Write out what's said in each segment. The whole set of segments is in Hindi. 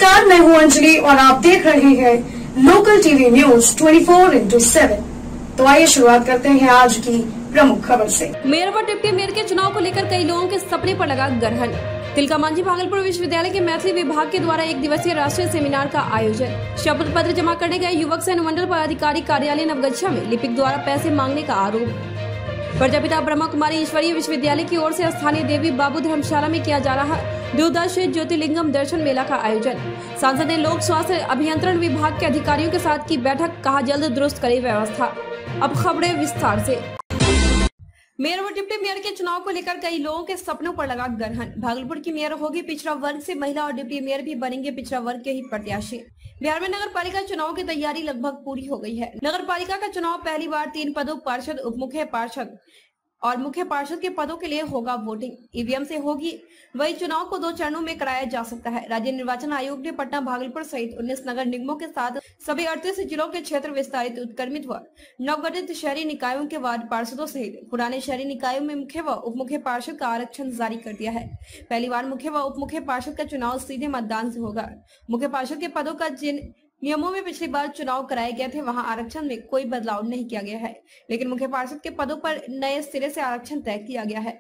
नमस्कार, मैं हूं अंजलि और आप देख रहे हैं लोकल टीवी न्यूज 24/7। तो आइए शुरुआत करते हैं आज की प्रमुख खबर से। मेयर व डिप्टी मेयर के चुनाव को लेकर कई लोगों के सपने पर लगा ग्रहण। तिलकामांझी भागलपुर विश्वविद्यालय के मैथिली विभाग के द्वारा एक दिवसीय राष्ट्रीय सेमिनार का आयोजन। शपथ पत्र जमा करने गए युवक से अनुमंडल पदाधिकारी कार्यालय नवगछिया में लिपिक द्वारा पैसे मांगने का आरोप। प्रजापिता ब्रह्मा कुमारी ईश्वरीय विश्वविद्यालय की ओर से स्थानीय देवी बाबू धर्मशाला में किया जा रहा दूरदर्शी ज्योतिर्लिंगम दर्शन मेला का आयोजन। सांसद ने लोक स्वास्थ्य अभियंत्रण विभाग के अधिकारियों के साथ की बैठक, कहा जल्द दुरुस्त करे व्यवस्था। अब खबरें विस्तार से। मेयर व डिप्टी मेयर के चुनाव को लेकर कई लोगों के सपनों पर लगा ग्रहण। भागलपुर की मेयर होगी पिछड़ा वर्ग से महिला और डिप्टी मेयर भी बनेंगे पिछड़ा वर्ग के ही प्रत्याशी। बिहार में नगर पालिका चुनाव की तैयारी लगभग पूरी हो गई है। नगर पालिका का चुनाव पहली बार 3 पदों पार्षद, उप मुख्य पार्षद और मुख्य पार्षद के पदों के लिए होगा वोटिंग। ईवीएम से होगी। वही चुनाव को 2 चरणों में कराया जा सकता है। राज्य निर्वाचन आयोग ने पटना, भागलपुर सहित 19 नगर निगमों के साथ सभी 38 जिलों के क्षेत्र विस्तारित, उत्क्रमित व नवगठित शहरी निकायों के वार्ड पार्षदों सहित पुराने शहरी निकायों में मुख्य व उप मुख्य पार्षद का आरक्षण जारी कर दिया है। पहली बार मुख्य व उप मुख्य पार्षद का चुनाव सीधे मतदान से होगा। मुख्य पार्षद के पदों का जिन नियमों में पिछली बार चुनाव कराए गए थे, वहां आरक्षण में कोई बदलाव नहीं किया गया है, लेकिन मुख्य पार्षद के पदों पर नए सिरे से आरक्षण तय किया गया है।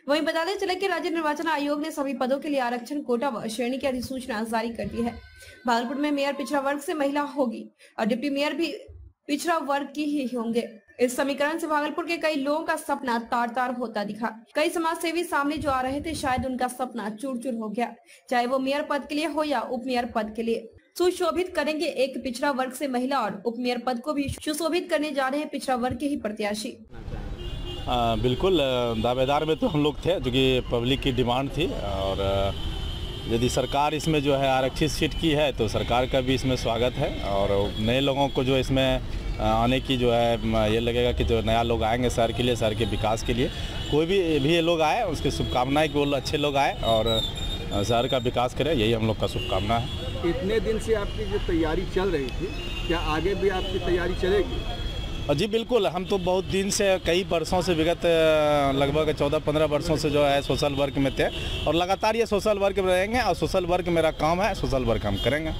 वहीं बताते चले कि राज्य निर्वाचन आयोग ने सभी पदों के लिए आरक्षण कोटा व श्रेणी की अधिसूचना जारी कर दी है। भागलपुर में मेयर पिछड़ा वर्ग से महिला होगी और डिप्टी मेयर भी पिछड़ा वर्ग की ही होंगे। इस समीकरण से भागलपुर के कई लोगों का सपना तार तार होता दिखा। कई समाज सेवी सामने जो आ रहे थे, शायद उनका सपना चूर चूर हो गया, चाहे वो मेयर पद के लिए हो या उप मेयर पद के लिए। सुशोभित करेंगे एक पिछड़ा वर्ग से महिला और उप मेयर पद को भी सुशोभित करने जा रहे हैं पिछड़ा वर्ग के ही प्रत्याशी। बिल्कुल दावेदार में तो हम लोग थे, जो कि पब्लिक की डिमांड थी, और यदि सरकार इसमें जो है आरक्षित सीट की है तो सरकार का भी इसमें स्वागत है। और नए लोगों को जो इसमें आने की जो है, ये लगेगा कि जो नया लोग आएंगे शहर के लिए, शहर के विकास के लिए, कोई भी लोग आए उसकी शुभकामनाएं कि वो अच्छे लोग आए और शहर का विकास करें, यही हम लोग का शुभकामना है। इतने दिन से आपकी जो तैयारी चल रही थी, क्या आगे भी आपकी तैयारी चलेगी? जी बिल्कुल, हम तो बहुत दिन से, कई वर्षों से, विगत लगभग 14-15 वर्षों से जो है सोशल वर्क में थे और लगातार ये सोशल वर्क में रहेंगे और सोशल वर्क मेरा काम है, सोशल वर्क हम करेंगे।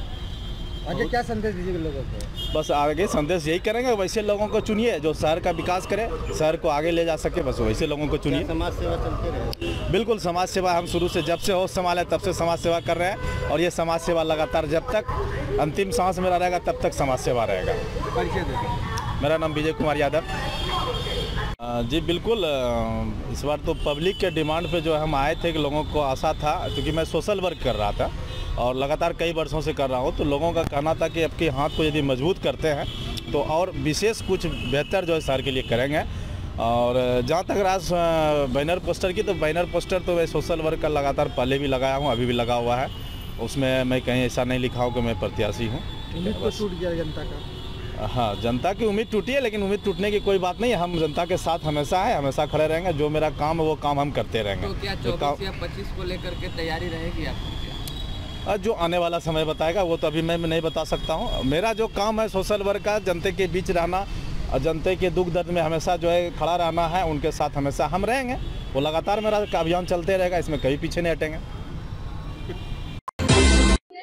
आगे क्या संदेश दीजिएगा लोगों को? बस आगे संदेश यही करेंगे, वैसे लोगों को चुनिए जो शहर का विकास करे, शहर को आगे ले जा सके, बस वैसे लोगों को चुनिए। समाज सेवा चलते रहे? बिल्कुल, समाज सेवा हम शुरू से, जब से होश संभाले तब से समाज सेवा कर रहे हैं और ये समाज सेवा लगातार जब तक अंतिम सांस मेरा रहेगा तब तक समाज सेवा रहेगा। परिचय दें। मेरा नाम विजय कुमार यादव। जी बिल्कुल, इस बार तो पब्लिक के डिमांड पे जो हम आए थे कि लोगों को आशा था, क्योंकि मैं सोशल वर्क कर रहा था और लगातार कई वर्षों से कर रहा हूँ, तो लोगों का कहना था कि आपके हाथ को यदि मजबूत करते हैं तो और विशेष कुछ बेहतर जो है शहर के लिए करेंगे। और जहाँ तक राज बैनर पोस्टर की, तो बैनर पोस्टर तो मैं सोशल वर्क का लगातार पहले भी लगाया हूँ, अभी भी लगा हुआ है। उसमें मैं कहीं ऐसा नहीं लिखा हूँ कि मैं प्रत्याशी हूँ। उम्मीद तो टूट गया जनता का? हाँ, जनता की उम्मीद टूटी है, लेकिन उम्मीद टूटने की कोई बात नहीं है। हम जनता के साथ हमेशा है, हमेशा खड़े रहेंगे। जो मेरा काम है वो काम हम करते रहेंगे। तो क्या 24 या 25 को लेकर के तैयारी रहेगी आपकी? जो आने वाला समय बताएगा, वो तो अभी मैं नहीं बता सकता हूँ। मेरा जो काम है सोशल वर्क का, जनता के बीच रहना और जनता के दुख दर्द में हमेशा जो है खड़ा रहना है, उनके साथ हमेशा हम रहेंगे। वो लगातार मेरा अभियान चलते रहेगा, इसमें कभी पीछे नहीं हटेंगे।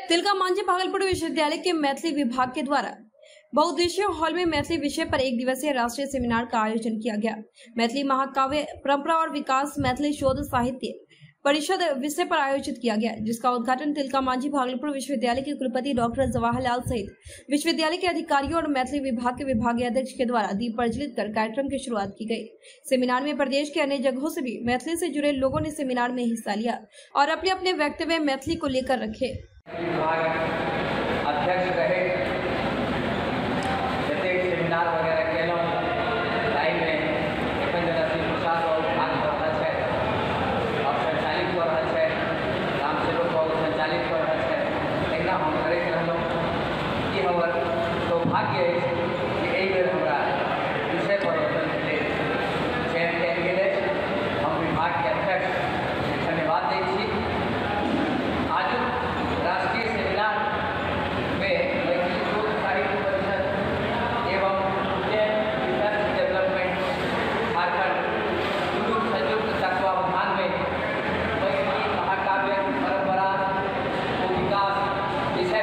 तिलकामांझी भागलपुर विश्वविद्यालय के मैथिली विभाग के द्वारा बहुउद्देशीय हॉल में मैथिली विषय पर एक दिवसीय राष्ट्रीय सेमिनार का आयोजन किया गया। मैथिली महाकाव्य परंपरा और विकास मैथिली शोध साहित्य परिषद विषय पर आयोजित किया गया, जिसका उद्घाटन तिलकामांझी भागलपुर विश्वविद्यालय के कुलपति डॉक्टर जवाहरलाल सहित विश्वविद्यालय के अधिकारियों और मैथिली विभाग के विभागीय अध्यक्ष के द्वारा दीप प्रज्वलित कर कार्यक्रम की शुरुआत की गई। सेमिनार में प्रदेश के अन्य जगहों से भी मैथिली से जुड़े लोगों ने सेमिनार में हिस्सा लिया और अपने अपने वक्तव्य मैथिली को लेकर रखे। अध्यक्ष रहे सेमिनार वगैरह केलहुँ ताहिमे एखन जे श्री प्रसाद बाबू भाग कऽ रहल छथि आओर संचालित कऽ रहल छथि, रामसेवक बाबू संचालित कऽ रहल छथि, तहिना हम करैत रहलहुँ। ई हमर सौभाग्य अछि कि एहि बेर हमरा विषय परिवर्तन लेल चयन कयल गेल अछि। हम विभाग के अध्यक्ष धन्यवाद दै छी। आजुक राष्ट्रीय सेमिनार में विषय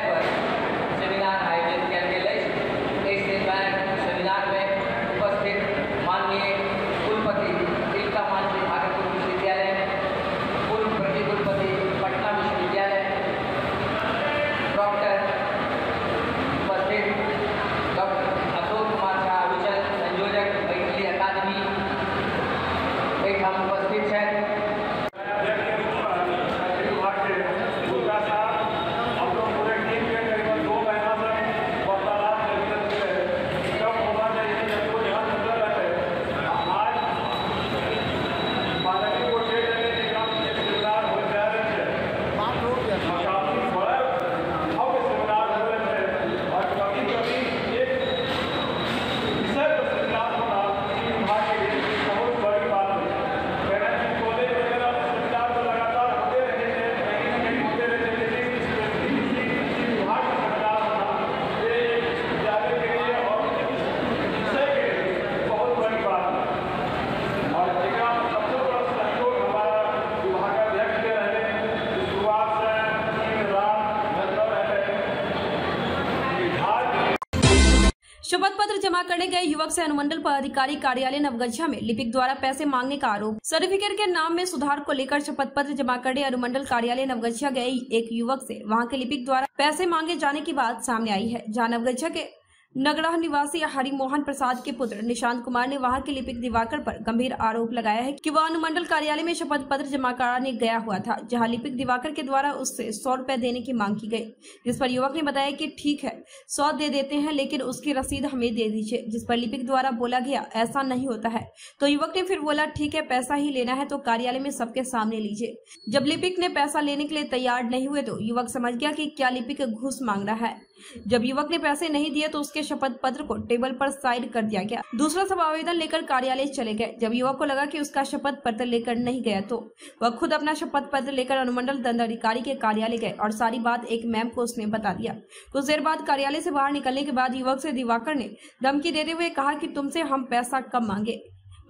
शपथ पत्र जमा करने गए युवक से अनुमंडल पदाधिकारी कार्यालय नवगछिया में लिपिक द्वारा पैसे मांगने का आरोप। सर्टिफिकेट के नाम में सुधार को लेकर शपथ पत्र जमा करने अनुमंडल कार्यालय नवगछिया गए एक युवक से वहां के लिपिक द्वारा पैसे मांगे जाने की बात सामने आई है। जहां नवगछिया के नगड़ा निवासी हरिमोहन प्रसाद के पुत्र निशांत कुमार ने वहां के लिपिक दिवाकर पर गंभीर आरोप लगाया है कि वह अनुमंडल कार्यालय में शपथ पत्र जमा कराने गया हुआ था, जहां लिपिक दिवाकर के द्वारा उससे 100 रुपए देने की मांग की गई, जिस पर युवक ने बताया कि ठीक है 100 दे देते हैं, लेकिन उसकी रसीद हमें दे दीजिए। जिस पर लिपिक द्वारा बोला गया ऐसा नहीं होता है। तो युवक ने फिर बोला ठीक है, पैसा ही लेना है तो कार्यालय में सबके सामने लीजिए। जब लिपिक ने पैसा लेने के लिए तैयार नहीं हुए तो युवक समझ गया कि क्या लिपिक घूस मांग रहा है। जब युवक ने पैसे नहीं दिए तो उसके शपथ पत्र को टेबल पर साइड कर दिया गया। दूसरा सब आवेदन लेकर कार्यालय चले गए। जब युवक को लगा कि उसका शपथ पत्र लेकर नहीं गया तो वह खुद अपना शपथ पत्र लेकर अनुमंडल दंडाधिकारी के कार्यालय गए और सारी बात एक मैम को उसने बता दिया। कुछ देर बाद कार्यालय से बाहर निकलने के बाद युवक से दिवाकर ने धमकी देते हुए कहा कि तुमसे हम पैसा कम मांगे,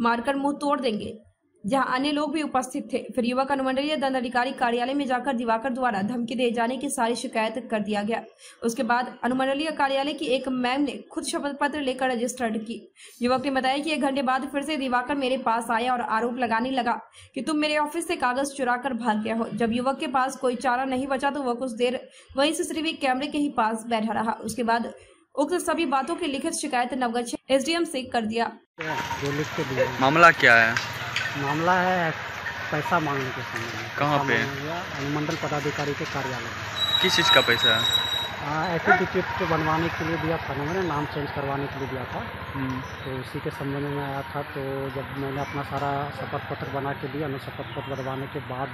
मारकर मुंह तोड़ देंगे, जहां अन्य लोग भी उपस्थित थे। फिर युवक अनुमंडलीय दंडाधिकारी कार्यालय में जाकर दिवाकर द्वारा धमकी दिए जाने की सारी शिकायत कर दिया गया। उसके बाद अनुमंडलीय कार्यालय की एक मैम ने खुद शपथ पत्र लेकर रजिस्टर्ड की। युवक ने बताया कि 1 घंटे बाद फिर से दिवाकर मेरे पास आया और आरोप लगाने लगा कि तुम मेरे ऑफिस से कागज चुरा कर भाग गया हो। जब युवक के पास कोई चारा नहीं बचा तो वह कुछ देर वहीं CCTV कैमरे के ही पास बैठा रहा। उसके बाद उक्त सभी बातों की लिखित शिकायत नवगछिया SDM से कर दिया। मामला क्या है? मामला है पैसा मांगने के संबंध में। कहाँ पे? अनुमंडल पदाधिकारी के कार्यालय। किस चीज़ का पैसा है? एफिडेविट बनवाने के लिए दिया था, मैंने नाम चेंज करवाने के लिए दिया था। तो उसी के संबंध में आया था। तो जब मैंने अपना सारा शपथ पत्र बना के दिया ना, शपथ पत्र बनवाने के बाद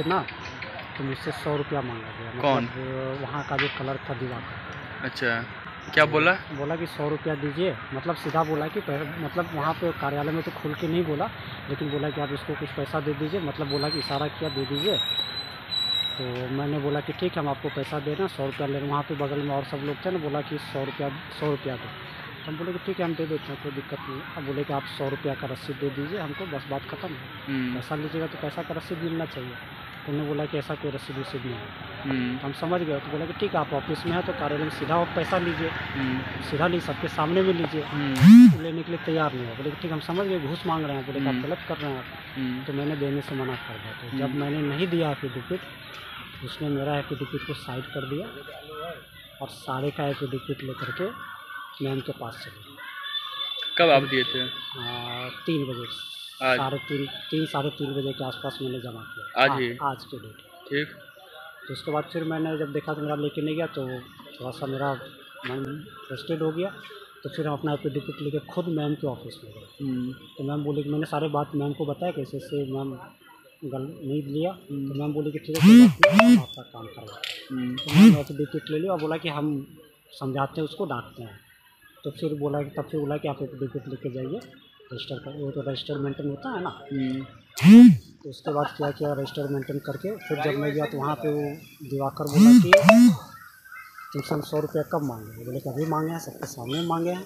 ना तो मुझसे 100 रुपया मांगा गया। कौन? वहाँ का जो कलर था दिवाकर। अच्छा, क्या बोला? बोला कि 100 रुपया दीजिए, मतलब सीधा बोला कि मतलब वहाँ पे कार्यालय में तो खुल के नहीं बोला, लेकिन बोला कि आप इसको कुछ पैसा दे दीजिए, मतलब बोला कि इशारा किया दे दीजिए। तो मैंने बोला कि ठीक है हम आपको पैसा दे रहे हैं, 100 रुपया ले रहे हैं। वहाँ पे बगल में और सब लोग थे ना, बोला कि 100 रुपया दो। तो हम बोले कि ठीक है हम दे देते हैं, कोई दिक्कत नहीं। अब बोले कि आप 100 रुपया का रसीद दे दीजिए हमको, बस बात खत्म है। पैसा लीजिएगा तो पैसा का रसीद मिलना चाहिए। तो उन्होंने बोला कि ऐसा कोई रसीद नहीं है। तो हम समझ गए। तो बोला कि ठीक है आप ऑफिस में हैं तो कार्यालय में सीधा आप पैसा लीजिए, सीधा नहीं सबके सामने में लीजिए। तो लेने के लिए तैयार नहीं है। बोले कि ठीक हम समझ गए घूस मांग रहे हैं। बोले कि आप गलत कर रहे हैं आप। तो मैंने देने से मना कर दिया। तो जब मैंने नहीं दिया एफिडेविट, उसने मेरा एफिडेविट को साइड कर दिया और सारे का एफिडेविट लेकर के मैम के पास चले। कब आप दिए थे? 3 बजे, 3:30 बजे के आसपास मैंने जमा किया। आज ही? आज के डेट। ठीक। तो उसके बाद फिर मैंने जब देखा तो मेरा लेके नहीं गया, तो थोड़ा सा मेरा मन फ्रस्ट्रेट हो गया। तो फिर हम अपना एफिडेविट लेके खुद मैम के ऑफिस में गए। तो मैम बोली कि मैंने सारे बात मैम को बताया कैसे से मैम नहीं लिया। तो मैम बोली कि ठीक है हम आपका काम करवा। तो मैंने एफिडेविट ले लिया और बोला कि हम समझाते हैं उसको, डांटते हैं। तो फिर बोला कि आप एफिडेविट लेके जाइए रजिस्टर कर, वो तो रजिस्टर मेंटेन होता है ना। तो उसके बाद क्या किया, रजिस्टर मेंटेन करके फिर जब मैं गया तो वहाँ पे वो दिवाकर बोला कि तुमसे हम 100 रुपया कब मांगे। बोले कि अभी मांगे हैं, सबके सामने मांगे हैं।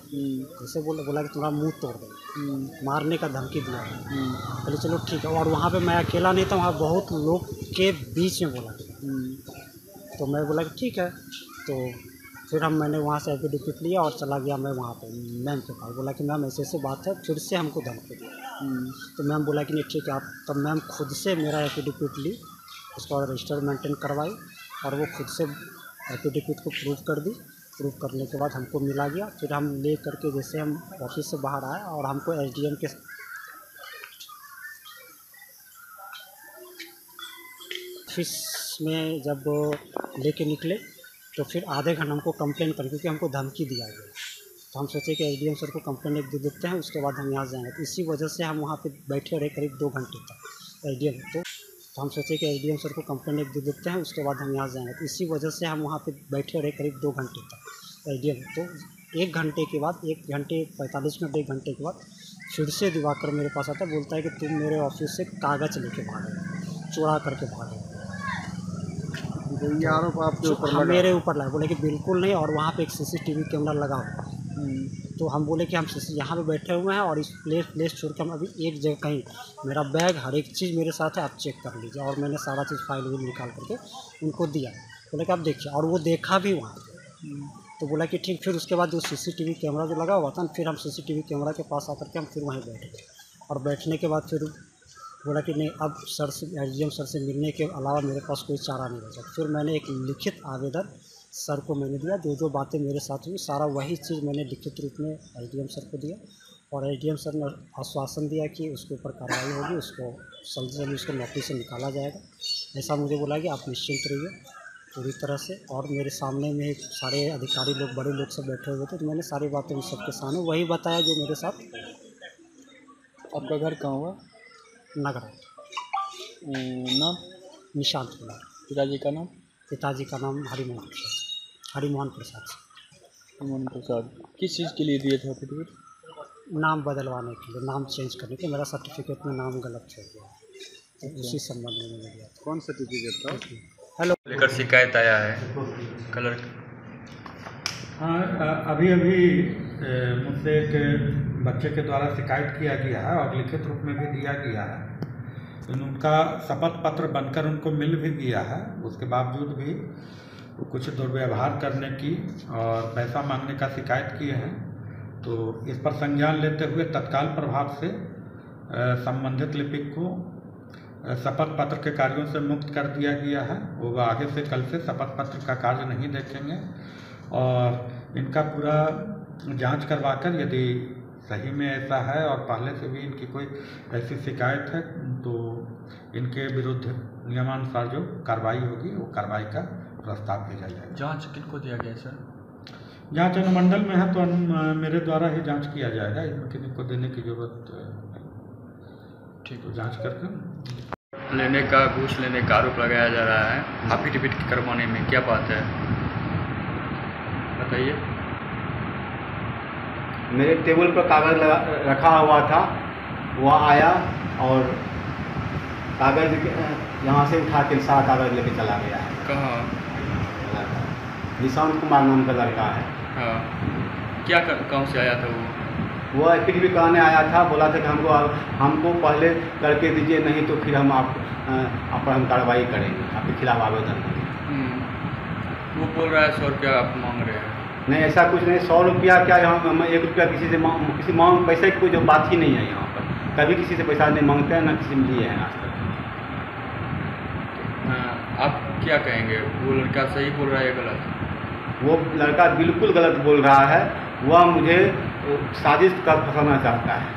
जैसे बोला कि तुम्हारा मुंह तोड़ दें, मारने का धमकी दिया है। बोले चलो ठीक है। और वहाँ पे मैं अकेला नहीं था, वहाँ बहुत लोग के बीच में बोला। तो मैं बोला कि ठीक है। तो फिर मैंने वहाँ से एफिडेविट लिया और चला गया मैं वहाँ पे मैम के पास। बोला कि मैम ऐसे बात है, फिर से हमको धमकी दिया। तो मैम बोला कि नहीं ठीक है आप। तब मैम खुद से मेरा एफिडेविट ली, उसके बाद रजिस्टर मेंटेन करवाई और वो खुद से एफिडेविट को प्रूव कर दी। प्रूव करने के बाद हमको मिला गया। फिर हम ले करके जैसे हम ऑफिस से बाहर आए और हमको SDM के ऑफिस में जब लेके निकले तो फिर आधे घंटे हमको कंप्लेन कर, क्योंकि हमको धमकी दिया गया। तो हम सोचे कि SDM सर को कंप्लेन एक दे देते हैं, उसके बाद हम यहाँ जाएंगे। तो इसी वजह से हम वहाँ पे बैठे रहे करीब 2 घंटे तक SDM। तो हम सोचे कि SDM सर को कंप्लेन एक दे देते हैं, उसके बाद हम यहाँ जाएंगे। तो इसी वजह से हम वहाँ पे बैठे रहे करीब 2 घंटे तक SDM। तो 1 घंटे के बाद 1 घंटे 45 मिनट 1 घंटे के बाद फिर से दिवाकर मेरे पास आता है, बोलता है कि तुम मेरे ऑफिस से कागज़ लेके भागे, चुरा करके भागे। ये आरोप आपके ऊपर लगा? मेरे ऊपर लगा। बोले कि बिल्कुल नहीं, और वहाँ पे एक CCTV कैमरा लगा हुआ। तो हम बोले कि हम यहाँ पे बैठे हुए हैं और इस प्लेस छोड़ के हम अभी एक जगह कहीं, मेरा बैग हर एक चीज़ मेरे साथ है, आप चेक कर लीजिए। और मैंने सारा चीज़ फाइल निकाल करके उनको दिया। बोले कि आप देखिए, और वो देखा भी वहाँ। तो बोला कि ठीक। फिर उसके बाद जो CCTV कैमरा जो लगा हुआ था ना, फिर हम CCTV कैमरा के पास आकर के हम फिर वहीं बैठ गए। और बैठने के बाद फिर बोला कि नहीं, अब सर से, SDM सर से मिलने के अलावा मेरे पास कोई चारा नहीं बचा। फिर मैंने एक लिखित आवेदन सर को मैंने दिया, जो जो बातें मेरे साथ हुई सारा वही चीज़ मैंने लिखित रूप में SDM सर को दिया। और SDM सर ने आश्वासन दिया कि उसके ऊपर कार्रवाई होगी, उसको जल्द से जल्द उसको नौकरी से निकाला जाएगा। ऐसा मुझे बोला कि आप निश्चिंत रहिए पूरी तरह से। और मेरे सामने में सारे अधिकारी लोग, बड़े लोग सब बैठे हुए थे, तो मैंने सारी बातें उन सबके सामने वही बताया जो मेरे साथ। आपका घर कहाँ हुआ? नगरा। नाम? निशांत कुमार। पिताजी का नाम? पिताजी का नाम हरिमोहन प्रसाद। हरिमोहन प्रसाद। किस चीज़ के लिए दिए थे सर्टिफिकेट? नाम बदलवाने के लिए, नाम चेंज करने के। मेरा सर्टिफिकेट में नाम गलत हो गया, तो उसी संबंध में मैंने दिया था। कौन सर्टिफिकेट था? हेलो, लेकर शिकायत आया है कलर। हाँ, अभी मुझसे एक बच्चे के द्वारा शिकायत किया गया है और लिखित रूप में भी दिया गया है। उनका शपथ पत्र बनकर उनको मिल भी गया है। उसके बावजूद भी कुछ दुर्व्यवहार करने की और पैसा मांगने का शिकायत किए हैं। तो इस पर संज्ञान लेते हुए तत्काल प्रभाव से संबंधित लिपिक को शपथ पत्र के कार्यों से मुक्त कर दिया गया है। वो आगे से कल से शपथ पत्र का कार्य नहीं देखेंगे और इनका पूरा जांच करवाकर यदि सही में ऐसा है और पहले से भी इनकी कोई ऐसी शिकायत है तो इनके विरुद्ध नियमानुसार जो कार्रवाई होगी वो कार्रवाई का प्रस्ताव भेजा जाएगा। जांच किनको दिया गया सर? जांच अनुमंडल में है तो मेरे द्वारा ही जांच किया जाएगा, इसमें किसी को देने की जरूरत नहीं। ठीक है, जांच करके लेने का, घूस लेने का आरोप लगाया जा रहा है एफिडेविट करवाने में, क्या बात है बताइए। मेरे टेबल पर कागज़ रखा हुआ था, वह आया और कागज़ यहाँ से उठा के सारा कागज़ लेके चला गया है। कहाँ? निशांत कुमार नाम का लड़का है। हाँ, क्या कौन से आया था वो? वो एफिडेविट कराने आया था, बोला था कि हमको पहले करके दीजिए, नहीं तो फिर हम आप पर हम कार्रवाई करेंगे, आपके खिलाफ आवेदन करेंगे। वो बोल रहा है 100 रुपया आप मांग रहे हैं। नहीं, ऐसा कुछ नहीं। 100 रुपया क्या, यहाँ 1 रुपया किसी से किसी मांग पैसे की कोई जो बात ही नहीं है यहाँ पर। कभी किसी से पैसा नहीं मांगते हैं, ना किसी में लिए हैं आज तक। आप क्या कहेंगे, वो लड़का सही बोल रहा है या गलत? वो लड़का बिल्कुल गलत बोल रहा है। वह मुझे साजिश कर फंसाना चाहता है।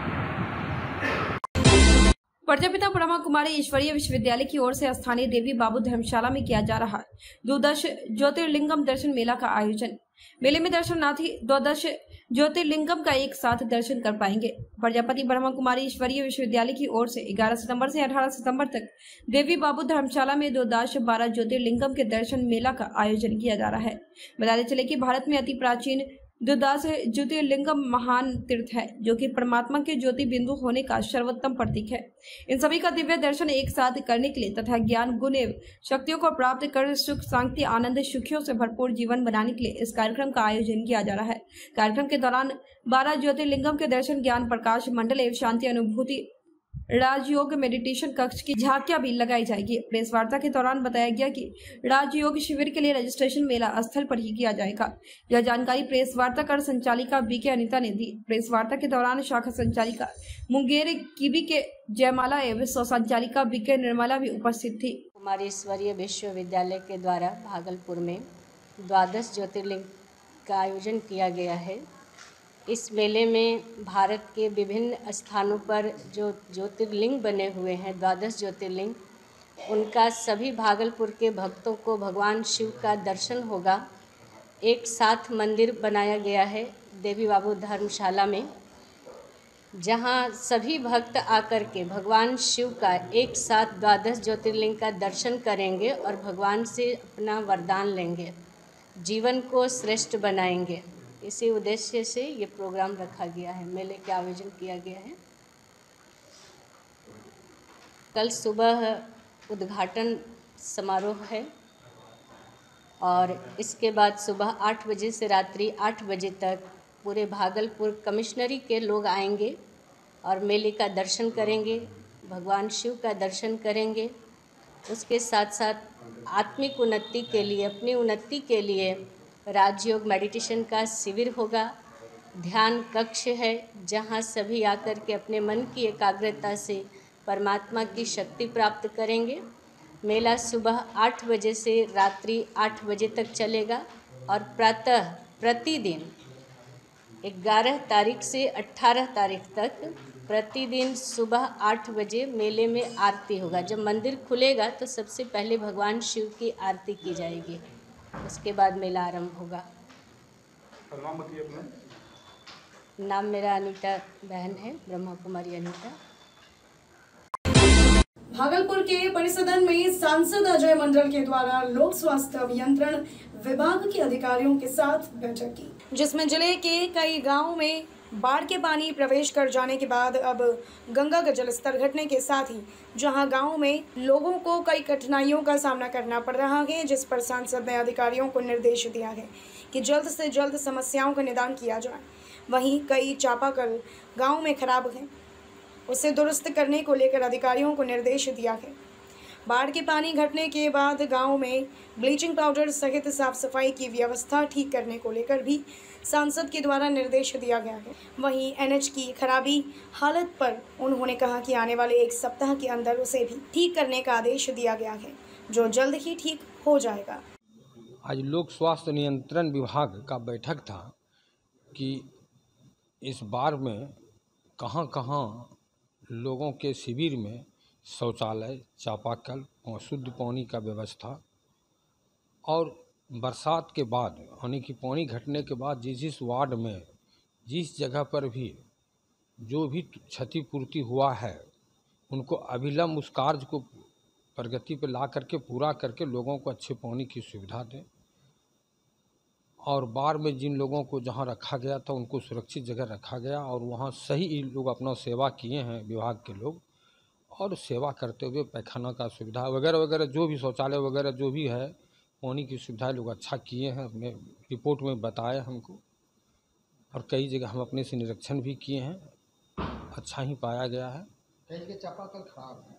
प्रजापिता ब्रह्मा कुमारी ईश्वरीय विश्वविद्यालय की ओर से स्थानीय देवी बाबू धर्मशाला में किया जा रहा द्वादश ज्योतिर्लिंगम दर्शन मेला का आयोजन। मेले में दर्शनार्थी द्वादश ज्योतिर्लिंगम का एक साथ दर्शन कर पाएंगे। प्रजापति ब्रह्मा कुमारी ईश्वरीय विश्वविद्यालय की ओर से 11 सितंबर से 18 सितंबर तक देवी बाबू धर्मशाला में 12 ज्योतिर्लिंगम के दर्शन मेला का आयोजन किया जा रहा है। बताते चले कि भारत में अति प्राचीन द्वादश ज्योतिर्लिंगम महान तीर्थ है, जो कि परमात्मा के ज्योति बिंदु होने का सर्वोत्तम प्रतीक है। इन सभी का दिव्य दर्शन एक साथ करने के लिए तथा ज्ञान गुण एवं शक्तियों को प्राप्त कर सुख शांति आनंद सुखियों से भरपूर जीवन बनाने के लिए इस कार्यक्रम का आयोजन किया जा रहा है। कार्यक्रम के दौरान 12 ज्योतिर्लिंगम के दर्शन, ज्ञान प्रकाश मंडल एवं शांति अनुभूति राजयोग मेडिटेशन कक्ष की झांकियां भी लगाई जाएगी। प्रेस वार्ता के दौरान बताया गया कि राजयोग शिविर के लिए रजिस्ट्रेशन मेला स्थल पर ही किया जाएगा। यह जानकारी प्रेस वार्ता कर संचालिका बीके अनिता ने दी। प्रेस वार्ता के दौरान शाखा संचालिका मुंगेर कीबी के जयमाला एवं सह संचालिका बीके निर्मला भी उपस्थित थी। कुमारी ईश्वरीय विश्वविद्यालय के द्वारा भागलपुर में 12 ज्योतिर्लिंग का आयोजन किया गया है। इस मेले में भारत के विभिन्न स्थानों पर जो ज्योतिर्लिंग बने हुए हैं, 12 ज्योतिर्लिंग, उनका सभी भागलपुर के भक्तों को भगवान शिव का दर्शन होगा। एक साथ मंदिर बनाया गया है देवी बाबू धर्मशाला में, जहां सभी भक्त आकर के भगवान शिव का एक साथ 12 ज्योतिर्लिंग का दर्शन करेंगे और भगवान से अपना वरदान लेंगे, जीवन को श्रेष्ठ बनाएंगे। इसी उद्देश्य से ये प्रोग्राम रखा गया है, मेले का आयोजन किया गया है। कल सुबह उद्घाटन समारोह है और इसके बाद सुबह 8 बजे से रात्रि 8 बजे तक पूरे भागलपुर कमिश्नरी के लोग आएंगे और मेले का दर्शन करेंगे, भगवान शिव का दर्शन करेंगे। उसके साथ साथ आत्मिक उन्नति के लिए, अपनी उन्नति के लिए राजयोग मेडिटेशन का शिविर होगा। ध्यान कक्ष है जहां सभी आकर के अपने मन की एकाग्रता से परमात्मा की शक्ति प्राप्त करेंगे। मेला सुबह 8 बजे से रात्रि 8 बजे तक चलेगा और प्रातः प्रतिदिन 11 तारीख से 18 तारीख तक प्रतिदिन सुबह 8 बजे मेले में आरती होगा। जब मंदिर खुलेगा तो सबसे पहले भगवान शिव की आरती की जाएगी, उसके बाद मेला आरंभ होगा। नाम मेरा अनीता बहन है, ब्रह्मा कुमारी अनीता। भागलपुर के परिसदन में सांसद अजय मंडल के द्वारा लोक स्वास्थ्य अभियंत्रण विभाग के अधिकारियों के साथ बैठक की, जिसमें जिले के कई गांवों में बाढ़ के पानी प्रवेश कर जाने के बाद अब गंगा का जलस्तर घटने के साथ ही जहां गांवों में लोगों को कई कठिनाइयों का सामना करना पड़ रहा है, जिस पर सांसद ने अधिकारियों को निर्देश दिया है कि जल्द से जल्द समस्याओं का निदान किया जाए। वहीं कई चापाकल गाँव में खराब हैं, उसे दुरुस्त करने को लेकर अधिकारियों को निर्देश दिया है। बाढ़ के पानी घटने के बाद गांव में ब्लीचिंग पाउडर सहित साफ सफाई की व्यवस्था ठीक करने को लेकर भी सांसद के द्वारा निर्देश दिया गया है। वहीं एनएच की खराबी हालत पर उन्होंने कहा कि आने वाले 1 सप्ताह के अंदर उसे भी ठीक करने का आदेश दिया गया है, जो जल्द ही ठीक हो जाएगा। आज लोक स्वास्थ्य नियंत्रण विभाग का बैठक था कि इस बार में कहां लोगों के शिविर में शौचालय, चापाकल और शुद्ध पानी का व्यवस्था, और बरसात के बाद यानी कि पानी घटने के बाद जिस वार्ड में जिस जगह पर भी जो भी क्षतिपूर्ति हुआ है उनको अविलंब उस कार्य को प्रगति पर ला करके पूरा करके लोगों को अच्छे पानी की सुविधा दें। और बाढ़ में जिन लोगों को जहां रखा गया था उनको सुरक्षित जगह रखा गया और वहां सही लोग अपना सेवा किए हैं विभाग के लोग, और सेवा करते हुए पैखाना का सुविधा वगैरह वगैरह जो भी शौचालय वगैरह जो भी है पानी की सुविधा लोग अच्छा किए हैं। अपने रिपोर्ट में बताया हमको, और कई जगह हम अपने से निरीक्षण भी किए हैं, अच्छा ही पाया गया है। कई चापाकल खराब है,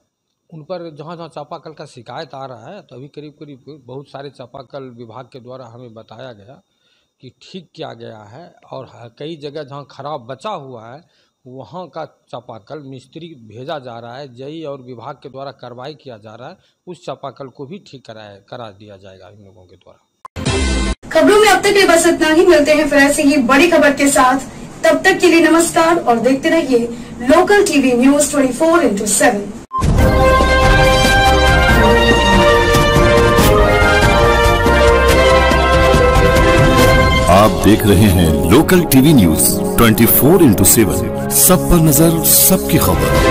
उन पर जहाँ चापाकल का शिकायत आ रहा है तो अभी करीब बहुत सारे चापाकल विभाग के द्वारा हमें बताया गया कि ठीक किया गया है, और कई जगह जहाँ खराब बचा हुआ है वहाँ का चापाकल मिस्त्री भेजा जा रहा है, जेई और विभाग के द्वारा कार्रवाई किया जा रहा है, उस चापाकल को भी ठीक करा दिया जाएगा इन लोगों के द्वारा। खबरों में अब तक के बस इतना ही। मिलते हैं फिर ऐसी ही बड़ी खबर के साथ, तब तक के लिए नमस्कार और देखते रहिए लोकल टीवी न्यूज 24/7। आप देख रहे हैं लोकल टीवी न्यूज 24/7, सब पर नजर, सबकी खबर।